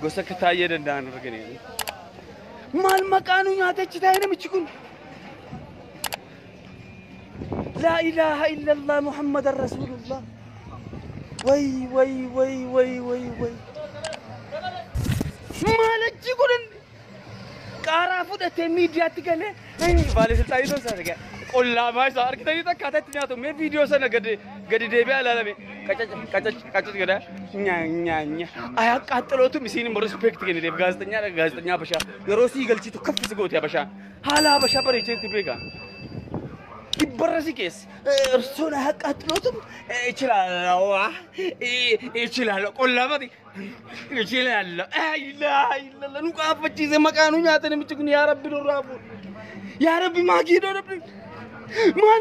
gosa akka taayee danda'an arganii. Maal maqaanu nyaatachi taa'ee namichi kun? لا إله إلا الله محمد رسول الله. وي وي وي وي وي وي ما لجيكون كارافو ده تميديا تكله بالي سلطاني تو سارك قول لا ما صار كده يتكاتت نياتو مي فيديو سنة قد ديبي على لامي كاتش كده نيا أيا كاتلو تو مسيني مرسبكت كني ديب غازتنيا باشا يروسي قلتي تو كف سقوط يا باشا هلا باشا بريتين تبيكا براسي كيس رسونا هك أتلوتم إيشلا قول لا ما دي إيشلا لا إلا نوقف بتشيز ما كانوا ياتني متكون يا ربي الرابو يا ربي ما كيدو ربي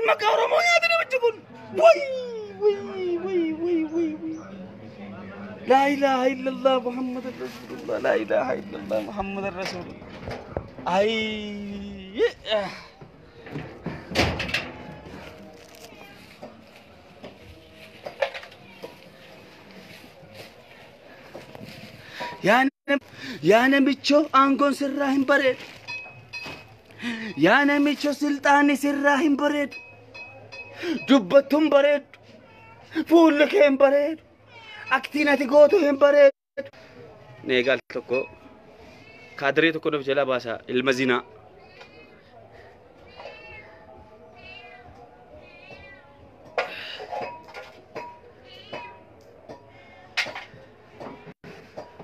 ما كانوا ما ياتني متكون وي وي وي وي وي لا إله إلا الله محمد رسول الله لا إله إلا الله محمد رسول الله أي يا نميتشو أنغون سراهم بريد يا نميتشو سلطاني سراهم بريد دبتهم بريد فولكهم بريد أكتيناتي قوتهم بريد نيقال تكو كادري تكو نفجلا باسا المزينة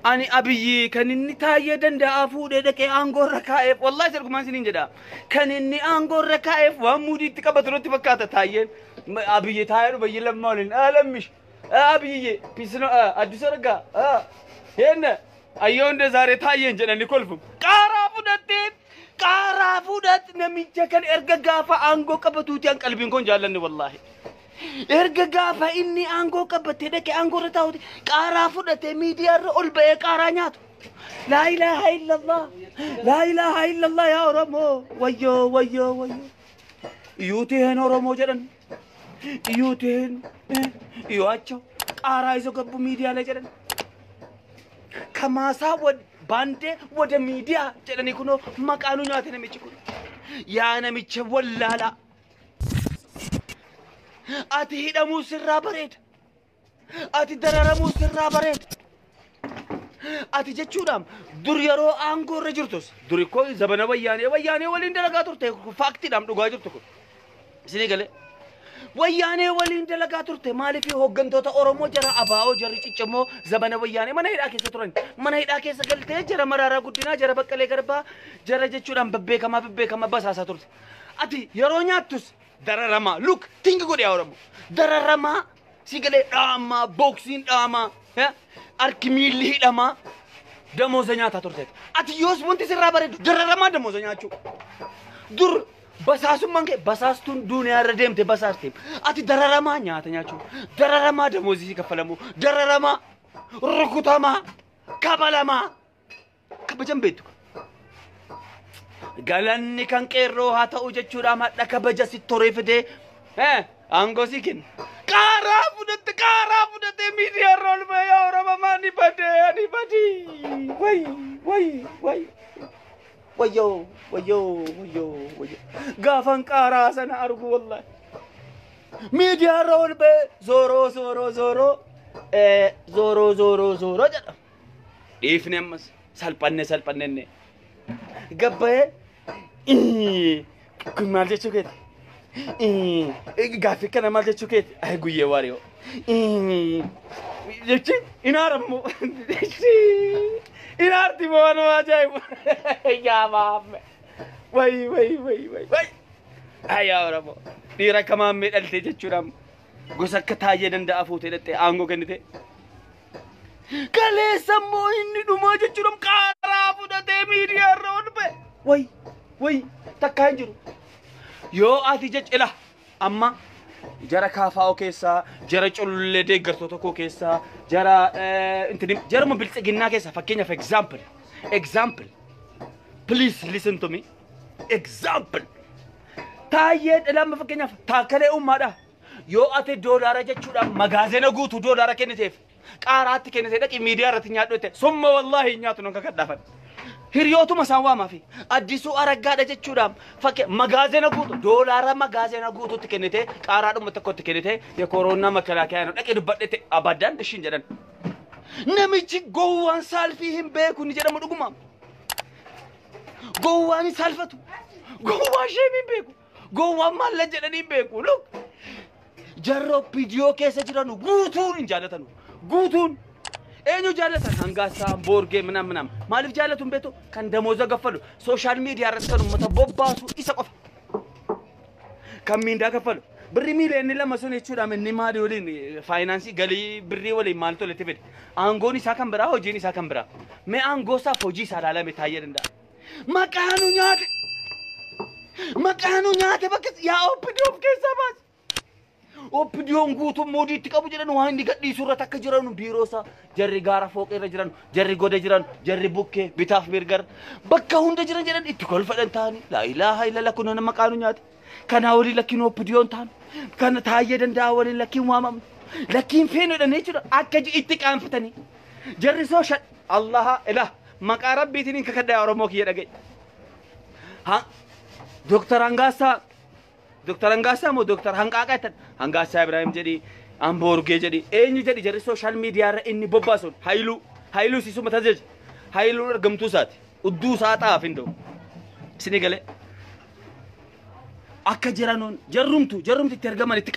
أنا أبيي كان إني تاية دندا أفود إذا كي أنغور ركائف والله سرق ما سنين جدا كان إني أنغور ركائف وامودي تكبر تروتي بكاتا تاية أبيي تاير وبيجي لمالين ألمش أبيي بيسنا أدوس رجع هنا أيون دزارة تاية جنا نقولهم كارافودات نميجا كان إرجع غافا أنغو كبتوتي أن قلبين كون جالني والله إرجع غافا إني أنغو كبتي ده كأنغو رتاودي كارافودات ميديا رول بيه كارانيات لا إله إلا الله لا إله إلا الله يا رمو ويو ويو ويو يوتين رمو جرن يوتين يواتشو كارايزو كبو ميديا لجرن كماسا ود باندي ود ميديا جرن يكونو مكانو نياتنا ميچكون يا نميچ ولالا أتي هدمو سرا بريد أتي دررمو سرا بريد أتي جتشودام دوريارو أنغو رجرتوس دوري كوي زبنا وياني ولين دلقاتور تي فاكتي دام دوغا جرتو سيني قال وياني ولين دلقاتور تي مالي في هوغنتوتا أورومو جرا أباو جري تشمو زبنا وياني من هيدا كيسة تورن من هيدا كيسة قلتي جرا مرارا قدنا جرا بكالي قربا جرا جتشودام ببه كما بس هاسا تورت أتي يرونياتوس دررما look think good يا أورومو دررما سيقلي راما بوكسين راما أركميلي راما دموزنيا تاتورتك أتي يوس بنتي سرّا بريد دررما دموزنيا شو دور بساسو مانكه بساستون دنيا رديم تي بساستيم أتي دررما نياتنيا شو دررما دموزي كفلمو دررما ركوتاما كابلاما كبجم بيتو قالني كان كيرو هاتا وجتشورا ما دكبجا ستوريفدي أنغو سيكين كارافودت ميديا رول ما يا رب ما نبدي وي ويو غافن كاراسنا أرجو والله ميديا رول به زورو جدا إفنمس سالبنة قبّه كم مالجة شوكت غافي كنا مالجة شوكت أهجوية واريو يجي إنارمو إنارتي موانو أجايب يا مام وي هيا ورمو ديرا كمان من التجة شرام غسك تاجي دندا أفوت التة أنغو كنتة كله سمو إني دوما جشرام كارافو ده تميريا رون به وي تكاينجرو يو أتيجت إله أما جرا كافاو كيسا جرا چولله دي گرتو کو كيسا جرا انتني جرا مبلصقنا كيسا فكينا for example please listen to me example تايد لما فكينا تاكله أمّا يو أتي دولار جتشودا مغازنا غوتو دولار كنتيف qaaraatti kennite dhaqi miidiyaa irratti nyaadhote summa wallahi nyaatu non kakadhaafan hiriyootuma isaan waamaa fi addisuu araggaadha jechuudhaan fakkii magaazina guutu doolaara magaazina guutuutti kennite qaaraadhuma tokkotti kennite yekooroonnaa makalaakaa dhaqi dubbadhete abaddaan ishiin jedhan namichi gowwaan saalfii hin beeku ni jedhamu dhuguma gowwaan saalfatu gowwaan sheemii hin beeku gowwaan maalla jedhanii hin beeku look jarro viidiyoo keessa jiranu guutuun hin jaallatanu guutuun eenyu jaallatan hangaasaan boorgee minam maaliif jaallatu hin beektu kan damooza gaffalu sooshaal miidiyaa irratti kan uummata bobbaasu isa qofa kan miindaa gaffalu birri miiliyoonni lama sun jechuudhaan inni maali waliin faayinaansii galii birrii waliin maal toletti fide aangoon isaa kan biraa hojiin isaa kan biraa mee aangoo isaaf hojii isaa ilaalame taa'ee danda'a maqaanu nyaate bakka yaa obbidoof keessaa baase oppidiyoon guutuu moodiitti qabu jedhan waan inni gadhiisuu irratti akka jiran biiroosa jarri gaara fooqee irra jiran jarri goda jiran jarri bukkee bitaaf mirgar bakka hunda jiran jedhan itti kolfadhan ta'anii laa ilaaha illallah kun nama qaanu nyaate kanaa walii lakkiin oppidiyoon ta'an kana taa'ee danda'a walii lakkiin waamamnu lakkiin feenuudhaan jechuudha akka itti qaanfatanii jarri sooshaal allaha ilah maqaa rabbiitiin kakadhaa oromoo kiyya dhagaye ha Dr. Angasa mo Dr. Hangaqatan Angasa Ibrahim jadi Amborge jadi eenyu jadi jarri social media irra inni bobbaasun Hailu sisuma tajaj Hailu argamtu saati udduu saataa findo sini gale akka jiranuun jarrumtu itti argaman itti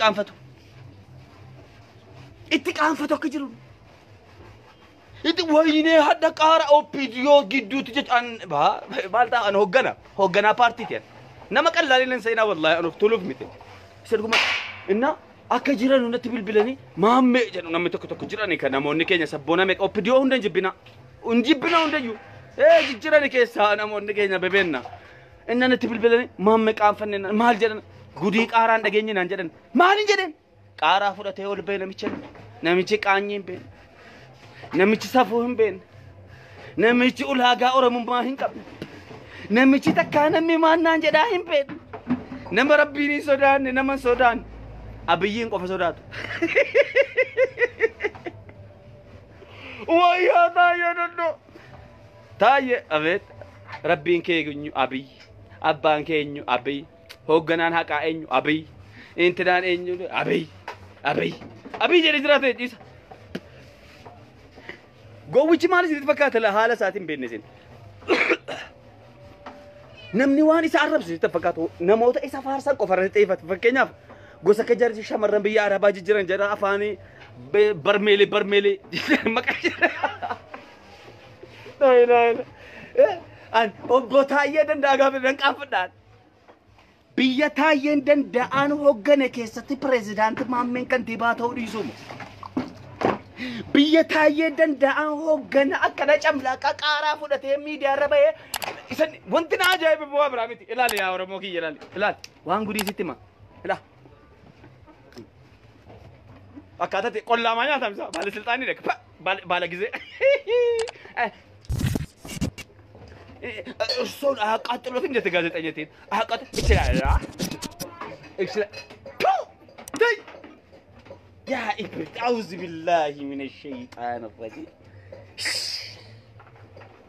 qaanfatu akka jiru itti waynee hadda qaara opidiyoo gidduutti jechaan baaltaa an hoggana paartiitiin nama qallalin sayna wallahi anu tuluf mite sedguma inna akka jiranu natti bilbilani maamme jedhu namni tokko jirani kan namoonni keenya sabboona meeqa opidiyoo hunda jibbina hundayu jirani keessa namoonni keenya bebenna inna natti bilbilani maamme qaanfanne maal jedhan gudii qaaraan dhageenye naan jedhan maalin jedhan qaaraa fudhatee ol bee namichi qaanyee hin beekne namichi safuu hin beekne namichi ulaagaa oromummaa hin qabne namichi takkaa namni maannaan jedhaa hin beekne nama rabbiin hin sodaanne nama sodaan abiyyiin qofa sodaatu wayyaa taayee dondoo taayee abeet rabbiin keenyu abiyyi abbaan keenyu abiyyi hoogganaan haqaa eenyu abiyyi intinaan eenyu abiyyi jedhe jiraate ciisa gowwichi maal isinitti fakkaata la haala isaatiin beekne isin namni waan isa arrabsu isinitti fakkaatu namoota isa faarsan qofa irratti xiyyeeffatu fakkeenyaaf gosa akka jarri shamarran biyya arabaa jijjiiran jedha afaanii barmeelee maqaa jedha an obbo Taayyee Danda'a gaafa danqaafadhaan biyya Taayyeen Danda'aan hoggane keessatti pireezidaantii maammeen kantiibaa ta'uu dhiisuumu biyya Taayyee Danda'aan hoggana akkana camlaaqa qaaraa fudhatee miidiyaa irra bahee isan wanti na ajaa'iba bu'aa biraa miti ilaali yaa oromoo kiyya ilaali waan gudii sitti hima ilaali akkaataa ta'e qollaamaa nyaatamsa baalesilxaanii dhaqe baala gizee እርሶን አቃጥሎት እንደ ጋዜጠኛቴን አቃጥሎ ይችላል يا إبرت أعوذ بالله من الشيطان الرجيم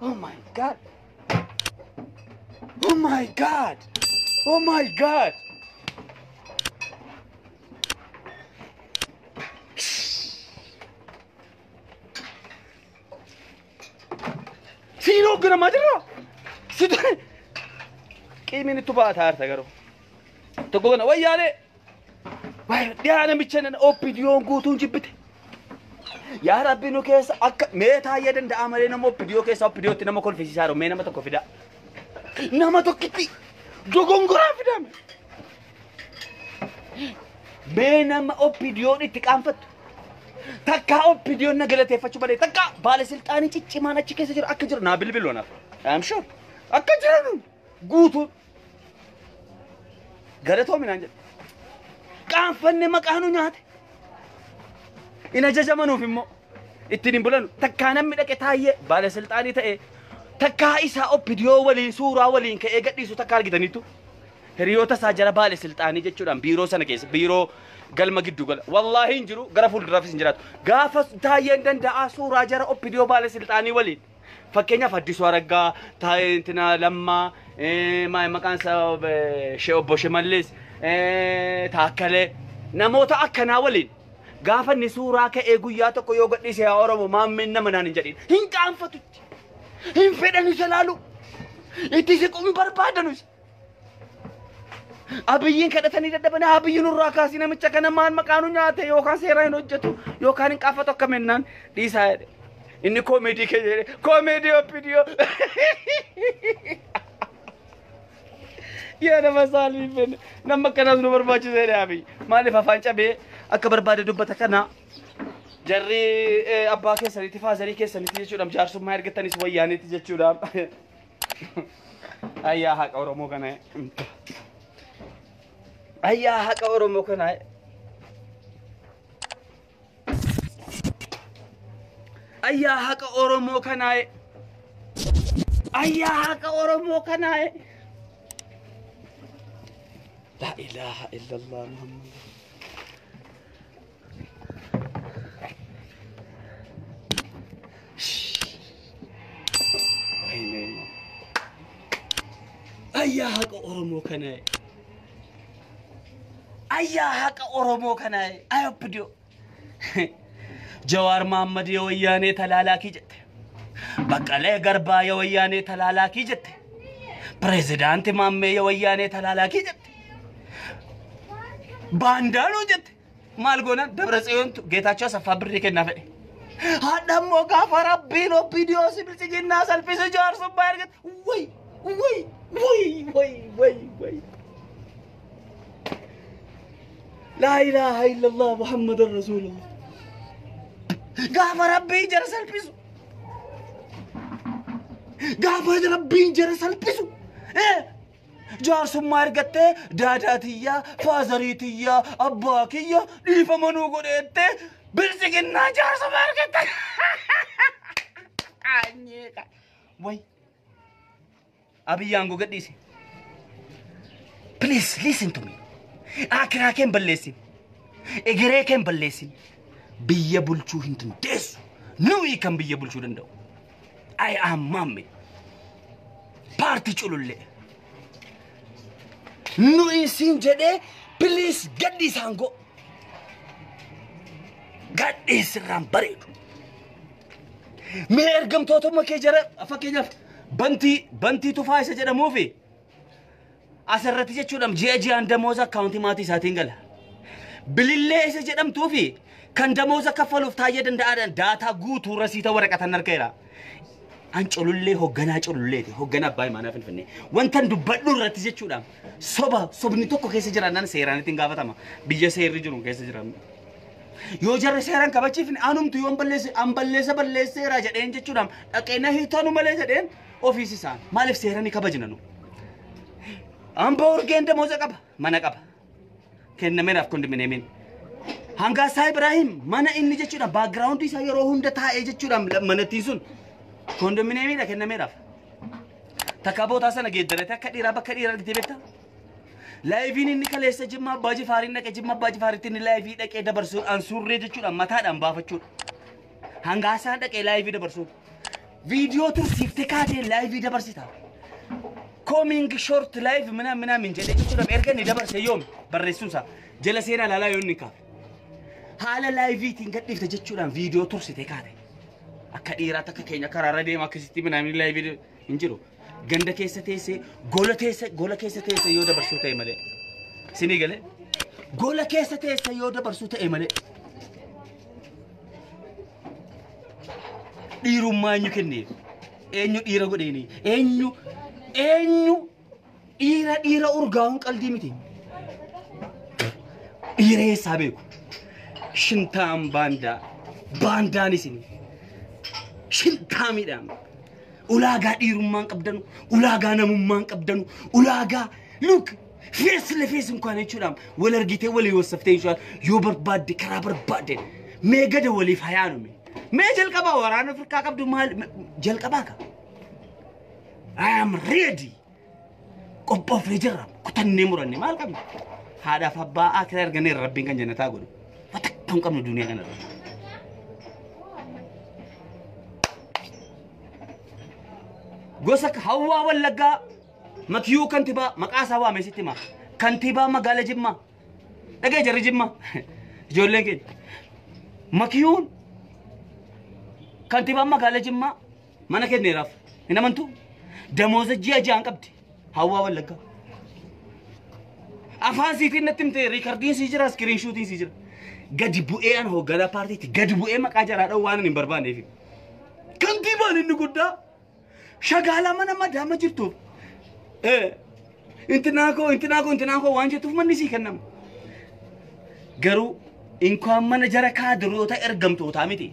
Oh my God Oh my God Oh my God Sino gonna madra قيمين التبات هارتا قرو تقولنا ويالي ديانا ميتشنن اوبيديون قوتون جبته يا ربي نو كيس اك ميتا يدن دا امرينا مو اوبيديو كيس اوبيديو تنما كون فيسارو مينا ما تكو فدا نما تو كيتي دوغونغرا فدا مينا ما اوبيديو ني تقانفت تكا اوبيديو نغلته فچو بده تكا بالسلطاني چيچي مانا چي كيس جر اكجر نا بلبلونا ام شور اكجرن قوتو قالتو من انجل كان فن مقانو نياته إنا ججمنو في مو اتنين بلانو تكانا مدك تاية بالسلطاني تاية تكا إسا أبديو ولين سورا ولين كأيقات إيسو تكال جدانيتو hiriyoota isaa jala baale silxaanii jechuudhaan biiroo sana keessa biiroo galma giddu gala wallaahi hin jiru gara fuulduraafis hin jiraatu gaafa taayeen danda'a suuraa jara oppidiyoo baale silxaanii waliin fakkeenyaaf Addisuu Araggaa taayeentina lammaa maqaan isaa Obbo Shimallis Taakkalee namoota akkanaa waliin gaafa inni suuraa ka'ee guyyaa tokko yoo gadhiise yaa Oromoo maammeen nama naan hin jedhin hin qaanfatutti hin fedhanu isa laalu itti siquu hin barbaadanus abiyyiin kadhatanii dadhabanii abiyyiin irraa kaasii namicha kana maan maqaanu nyaate yookaan seera hin hojjetu yookaan hin qaafatu akka mennaan dhiisaa jedhe inni koomedii keessa jedhe koomedii oppidiyoo yaa nama saalii fenne nama akkanaas nu barbaachisa jedhe abiyyi maaliif afaan cabee akka barbaade dubbata kana jarri abbaa keessanitti faazarii keessanitti jechuudhaan jaarsummaa ergattanis wayyaanitti jechuudhaan ayyaa haqa Oromoo kana ayyaa haqa Oromoo kana ayyaa haqa Oromoo kana ayyaa haqa Oromoo kana la ilaha illallah Muhammad ayyaa haqa Oromoo kana ayyaa haqa Oromoo kana oppidiyoo Jawaar Mohammad yoo wayyaanee talaalaakii jette Baqqalee Garbaa yoo wayyaanee talaalaakii jette Pireezidaantii Maammee yoo wayyaanee talaalaakii jette baandaanoo jette maal goonaan Dabratsiyoontu Geetaachoo Asaffaa birrii kennaa fedhe haadhammoo gaafa rabbiin oppidiyoo sibilchiginnaa salphisu jaarsummaa ergate way لا إله إلا الله محمد رسول الله غافر ربي جرس البسو غافر ربي جرس البسو جارس مارغته داداتيا فازريتيا أباكيا ديفا منو قدرت برسكنا جارس مارغته وي أبي يانغو قديسي please listen to me akira ken ballesin egere ken ballesin biya bulchu hintin desu nuyi kan biya bulchu dandau I am mamme party chululle nuyi sinjede please gaddi sango gaddi siram baredu me ergam toto make jara fakkeenya banti tufaa isa jedhamu fi asirratti jechuudhaan ji'a damooza akkaawuntii maatii isaatiin gala bilillee isa jedhamtuu fi kan damooza kaffaluuf taayee danda'aadhaan daataa guutuu rasiita waraqatan argeera an culullee hogganaa cululleeti hogganaa abbaa imaanaa finfinnee wantan dubbadhu irratti jechuudhaan sobni tokko keessa jiraannan seeraan ittiin gaafatama biyya seerri jiru keessa jiran yoo jarri seeraan kabachiifne anumtu yoon balleesseera jedheen jechuudhaan dhaqeena hiitanu malee jedheen ofiis isaan maaliif seeranii kabajnanu Amba urgen damooza qaba mana qaba kennameeraaf kondominiyeemiin hanga isaa Ibrahim mana inni jechuudha background isaa yeroo hunda taa'ee jechuudha manatti sun kondominiyeemiidha kennameeraaf takka bootaa sana geeddarate akka dhiiraa bakka dhiiraa argitee beekta laayiviin inni kaleessa Jimma Abbaa Jifaariin dhaqee Jimma Abbaa Jifaariitti inni laayivii dhaqee dabarsuun ansuurree jechuudha mataadhaan baafachuudha hanga isaa dhaqee laayivii dabarsuun viidiyoo tursiiftee kaatee laayivii dabarsita coming short live mana min jede jechuudha erga ni dabarse yoom barreessuunsa jala seenaa laalaa yoon ni kaaf haala live-tiin gadhiifte jechuudhaan viidiyoo tursite kaate akka dhiiraa takka keenya karaarra deema akkasitti minaamin live hin jiru ganda keessa teesse gola keessa teesse yoo dabarsuu ta'e malee sinii galee gola keessa teesse yoo dabarsuu ta'e malee dhiirummaa eenyu kenneef eenyu dhiira godheeni eenyu dhiira urgaa'uun qalbii miti dhiira eessaa beeku shintaan baandaan isin shintaamiidhaan ulaagaa dhiirummaan qabdanu ulaagaa namummaan qabdanu ulaagaa look fees lefees inkaan jechuudhaan wal argitee walii wasaftee jechuudhaan yoo barbaadde karaa barbaadde mee gada waliif hayaanume mee jalqabaa waraana Afrikaa qabdu maal jalqabaa ka I am ready. Qophoofee jirra كتني مرني ما لكم هذا فباء أكثر جنير ربي كان جنة تقول فتكتم كم الدنيا كنا قصك هوا ولا جا مكيو كنتبا مقاس هوا مسيتي ما كنتبا مقالة جمّا لقى جري جمّا جولين كده مكيون كنتبا مقالة جمّا ما نكيد نيراف هنا منتو دموز جيا جان كبتي هوا ولا جا أفان سيتين نتيم تي ريكاردين سيجرا سكرين شوتين سيجرا قد بوئي أنا هو قدا بارتي قد بوئي ما كاجرا هذا وانا نمبربان نيفي كنتبا نقول شغالا ما دام جرتو انتناكو وانجا توف من نسي كنم قرو إنكو من جرى كادرو تا إرقمتو تامتي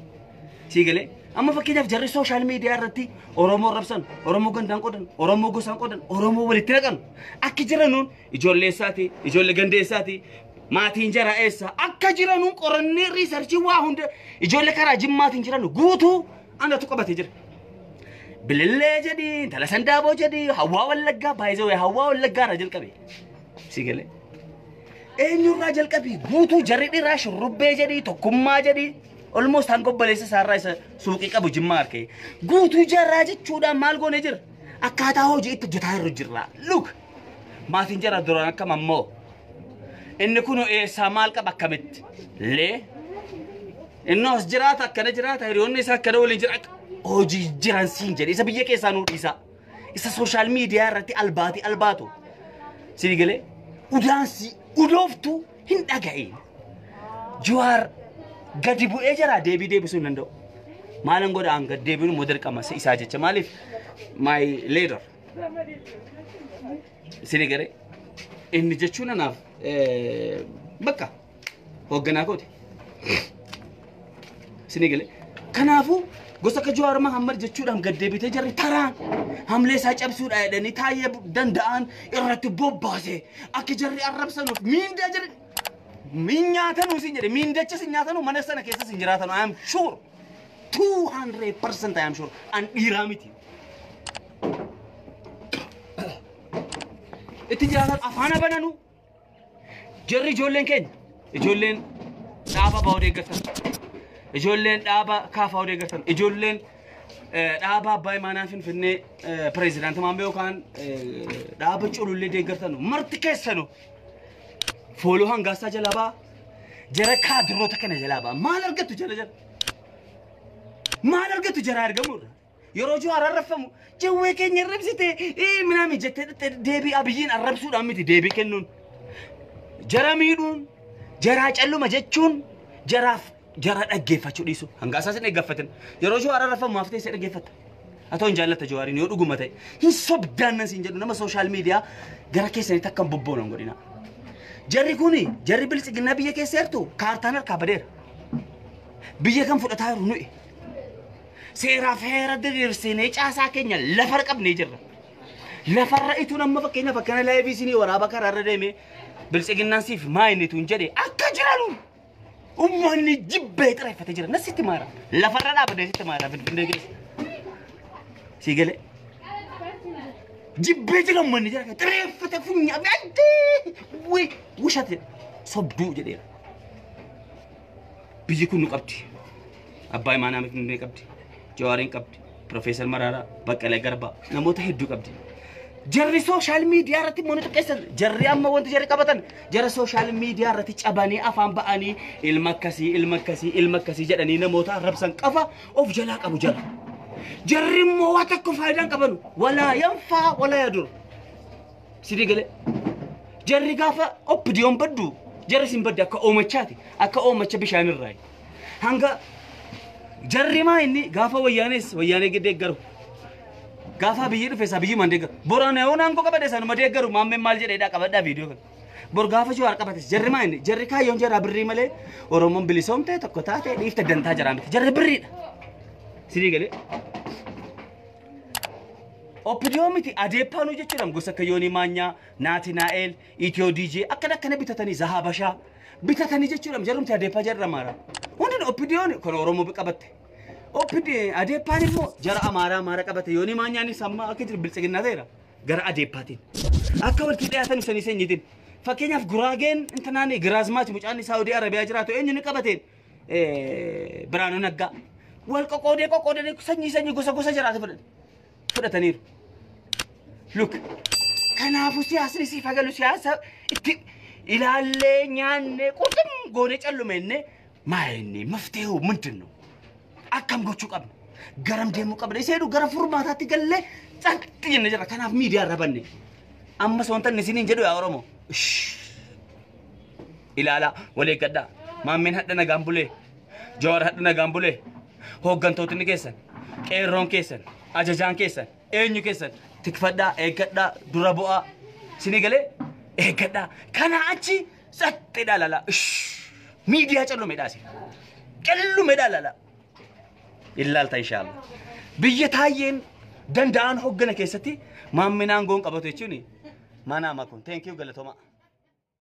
سيقلي أما فكيدا في جرى سوشال ميديا رتي أورمو ربسان أورمو غندان قدن أورمو غسان قدن أورمو ولتنقن أكي جرانون إجول ساتي إجول غندي ساتي ما تنجرى إيسا أكا جرانون قرني ريسارجي واهند إجول كرا جمّا تنجرانو قوتو أنا تقبت جرى بالله جدي تلا سندابو جدي هوا ولا جا بايزو هوا ولا جا رجل كبي سيقلي إنه رجل كبي بوتو جريدي راش ربي جدي تكمّا جدي almost hanko balesa sarra isa suuqi qabu jimmaar kee guutuu jarraa jechuudhaan maal goone jira akkaataa hojii itti hojjetaa irra jirra look maatiin jara duraan akkam ammoo inni kun eessaa maal qaba akkamitti lee inni as jiraata akkana jiraata hiriyoonni isaa akkana waliin jiraata hojii jiran siin jedhe isa biyya keessaa nuu dhiisa isa sooshaal miidiyaa irratti albaatu sii galee udaansi udooftu hin dhaga'in Jawaar gadi bu'ee jira deebisuu hin danda'u maalan godha hanga deebinu model qama isaa jecha maaliif my leader sii galee inni jechuun anaaf bakka hoogganaa kooti sii galee kanaafu gosa ka Jawaar Mahammad jechuudhaan gad deebitee jirri taraan hamlee isaa cabsuudha jedhanii taayee danda'an irratti bobbaase akka jarri arrabsanuuf miindaa jirri minyatanu sinjere mindacha sinyatanu manasana kesa sinjiratanu I am sure 200% I am sure and iramiti اتجاهات afana bananu jerri jollen daaba bawde gatan jollen daaba kafa wde gatan jollen daaba bay manafin finne president mambe kan daaba chululle de gatanu marti kesanu فولو هنگاسا جلابا جرا كادرو تكنا جلابا ما لرقتو جلا ما لرقتو جرا ارغمور يروجو اررفمو جوي كن يربسته اي منامي جت ديبي ابيين اربسو دامتي ديبي كنون جرا ميدون جرا چلو مجچون جرا دغيفاچو ديسو هنگاسا سن يغفتن يروجو اررفمو مافتي سي دغيفت اتو انجالته جواري نيو دغمتاي هسبدان سنجدو نما سوشال ميديا غرا كيسني تكم بوبو نغدينا جري كوني جري بلسقنا بيا كيسرتو كارتانر كابدير بيا كم فدتايرو نوي سيرا فيرا دغيرسيني چاسا كينيا لفرقب نيجر لفرئتو نما فكنا لايف سيني ورا بكر ارديمي بلسقنا سيف ماينيتو انجدي اكجرالو امني جبه طريفه تجر نسيت مارا لفردا بديت مارا بدغيس سيغلي جبت لهم من جاك تريفة فني أبدي وشات صبدو جدير بيجيكون نقبتي أباي ما نامك من نقبتي جوارين قبتي بروفيسور مرارا بقى غربا نموت هدو قبتي جري سوشال ميديا رتي مونت كيسن جري أما وانت جري قبتن جري سوشال ميديا رتي أباني أفهم باني المكسي جدني نموت ربسن قفا أوف جلاك أبو جلا جري مواتك فايدان قبلو ولا ينفع ولا يدور سيدي قال جري قافا أبديون بدو جري سنبدي أكا أومتشاتي أكا أومتش بشان الرأي هنگا جري ما إني قافا وياني قد يقرو قافا بيجير فيسا بيجي من ديقر بورانه هون أنكو قبضي سانو ما ديقرو مامي مال جري دا قبضا فيديو كن بور قافا جو عرقا باتس جري ما إني جري كا يون جرى بري ملي ورمون بلسوم تي تكو تاتي ليفت دنتا جرامي جري بري سيدي قال Opidiyomiti adeeppaanu jechuudhaan gosa kayyoonii maanyaa naatinaa'el itiyoo diijee akkana bitatanii zahabashaa bitatanii jechuudhaan jarumti adeeppaa jarra maara hundi opidiyoon kun oromoo qabatte opidi adeeppaan immoo jara amaaraa maara qabate yoonii maanyaanis amma akka jiru biltsiginnaa ta'eera gara adeeppaatiin أكبر تدعي سني سنجدين فكينا في جراجين أنت ناني جرازمات مجاني سعودي عربية جراتو إني نكبتين برانو نجا والكوكودي كوكودي سني قصة جرات فدا تنير لوك كان أبو سياسة سيفا قالوا سياسة إلى اللي يعني قدم قوني تقلوا مني ما إني مفتيه منتنو أكم قوتشو قبل قرم ديمو قبل يسيرو قرم فرماتاتي قال لي تنتين نجرا كان في ميديا ربني أما سوانتا نسينين جدو يا أورمو إلى لا ولي كدا ما من حدنا جنبولي جوار حدنا جنبولي هو جنتوتني كيسن كيرون كيسن أجاجان كيسن إنيو كيسن تكفدا إكدا درابوا سنيجالي إكدا كان أجي ستة لا ميديا كلو مداسي كلو مدا لا إلا إن شاء الله بيجتاين دندان هو جنا كيستي ما منان قون قبضة يجوني ما نامكم thank you قلتهما